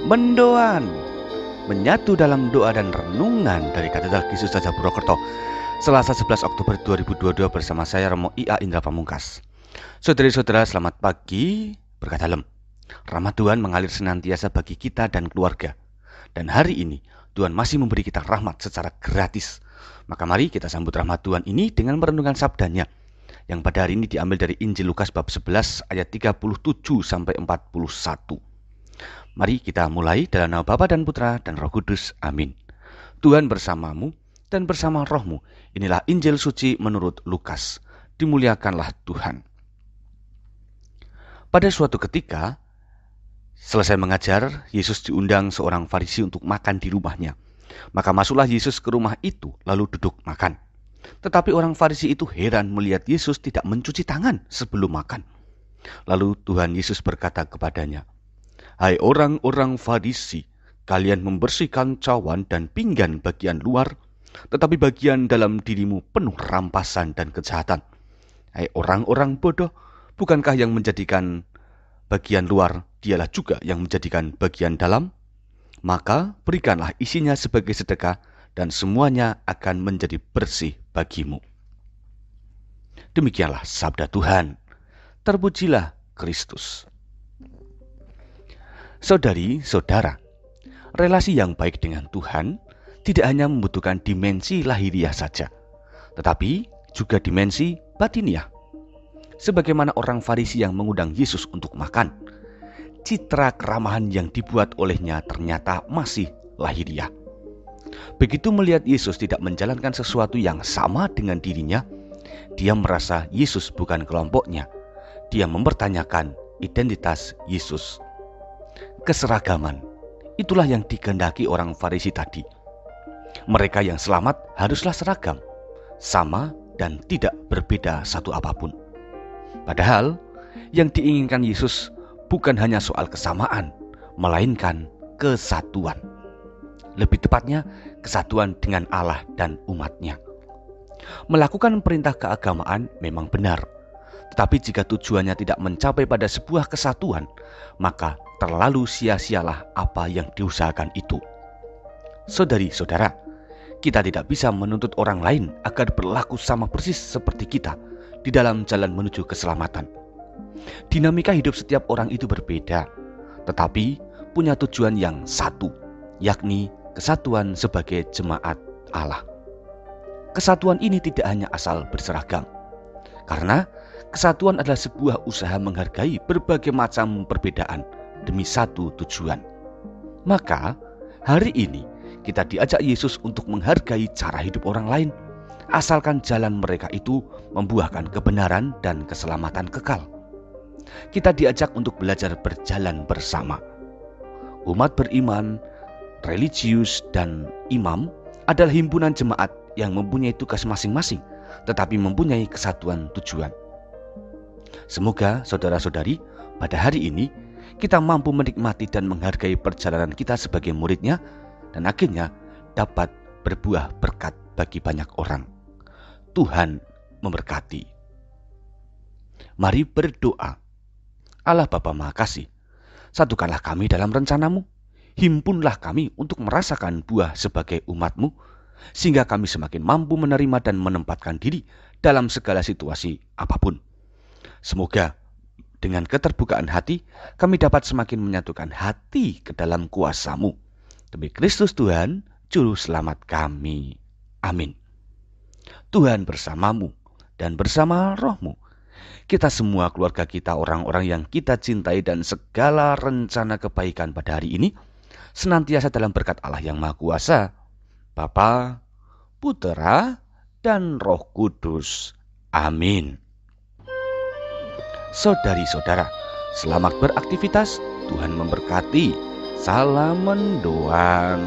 Mendoan, menyatu dalam doa dan renungan dari Katedral Yesus Raja Purwokerto, Selasa 11 Oktober 2022 bersama saya Romo I.A. Indra Pamungkas. Saudari-saudara, selamat pagi, berkat dalam. Rahmat Tuhan mengalir senantiasa bagi kita dan keluarga. Dan hari ini Tuhan masih memberi kita rahmat secara gratis. Maka mari kita sambut rahmat Tuhan ini dengan merenungkan sabdanya, yang pada hari ini diambil dari Injil Lukas bab 11 ayat 37 sampai 41. Mari kita mulai dalam nama Bapa dan Putra dan Roh Kudus. Amin. Tuhan bersamamu dan bersama rohmu. Inilah Injil suci menurut Lukas. Dimuliakanlah Tuhan. Pada suatu ketika, selesai mengajar, Yesus diundang seorang Farisi untuk makan di rumahnya. Maka masuklah Yesus ke rumah itu, lalu duduk makan. Tetapi orang Farisi itu heran melihat Yesus tidak mencuci tangan sebelum makan. Lalu Tuhan Yesus berkata kepadanya, "Hai orang-orang Farisi, kalian membersihkan cawan dan pinggan bagian luar, tetapi bagian dalam dirimu penuh rampasan dan kejahatan. Hai orang-orang bodoh, bukankah yang menjadikan bagian luar dialah juga yang menjadikan bagian dalam? Maka berikanlah isinya sebagai sedekah, dan semuanya akan menjadi bersih bagimu." Demikianlah sabda Tuhan. Terpujilah Kristus. Saudari-saudara, relasi yang baik dengan Tuhan tidak hanya membutuhkan dimensi lahiriah saja, tetapi juga dimensi batiniah. Sebagaimana orang Farisi yang mengundang Yesus untuk makan, citra keramahan yang dibuat olehnya ternyata masih lahiriah. Begitu melihat Yesus tidak menjalankan sesuatu yang sama dengan dirinya, dia merasa Yesus bukan kelompoknya. Dia mempertanyakan identitas Yesus. Keseragaman, itulah yang dikehendaki orang Farisi tadi. Mereka yang selamat haruslah seragam, sama dan tidak berbeda satu apapun. Padahal yang diinginkan Yesus bukan hanya soal kesamaan, melainkan kesatuan. Lebih tepatnya, kesatuan dengan Allah dan umatnya. Melakukan perintah keagamaan memang benar, tetapi jika tujuannya tidak mencapai pada sebuah kesatuan, maka terlalu sia-sialah apa yang diusahakan itu. Saudari-saudara, kita tidak bisa menuntut orang lain agar berlaku sama persis seperti kita di dalam jalan menuju keselamatan. Dinamika hidup setiap orang itu berbeda, tetapi punya tujuan yang satu, yakni kesatuan sebagai jemaat Allah. Kesatuan ini tidak hanya asal berseragam, karena kesatuan adalah sebuah usaha menghargai berbagai macam perbedaan demi satu tujuan. Maka hari ini kita diajak Yesus untuk menghargai cara hidup orang lain, asalkan jalan mereka itu membuahkan kebenaran dan keselamatan kekal. Kita diajak untuk belajar berjalan bersama. Umat beriman, religius, dan imam adalah himpunan jemaat yang mempunyai tugas masing-masing, tetapi mempunyai kesatuan tujuan. Semoga saudara-saudari pada hari ini kita mampu menikmati dan menghargai perjalanan kita sebagai muridnya, dan akhirnya dapat berbuah berkat bagi banyak orang. Tuhan memberkati. Mari berdoa. Allah Bapa Maha Kasih, satukanlah kami dalam rencanamu, himpunlah kami untuk merasakan buah sebagai umat-Mu, sehingga kami semakin mampu menerima dan menempatkan diri dalam segala situasi apapun. Semoga dengan keterbukaan hati, kami dapat semakin menyatukan hati ke dalam kuasa-Mu. Demi Kristus Tuhan, Juru Selamat kami. Amin. Tuhan bersamamu dan bersama rohmu. Kita semua, keluarga kita, orang-orang yang kita cintai, dan segala rencana kebaikan pada hari ini, senantiasa dalam berkat Allah yang Maha Kuasa, Bapa, Putera, dan Roh Kudus. Amin. Saudari-saudara, selamat beraktivitas. Tuhan memberkati. Salam mendoan.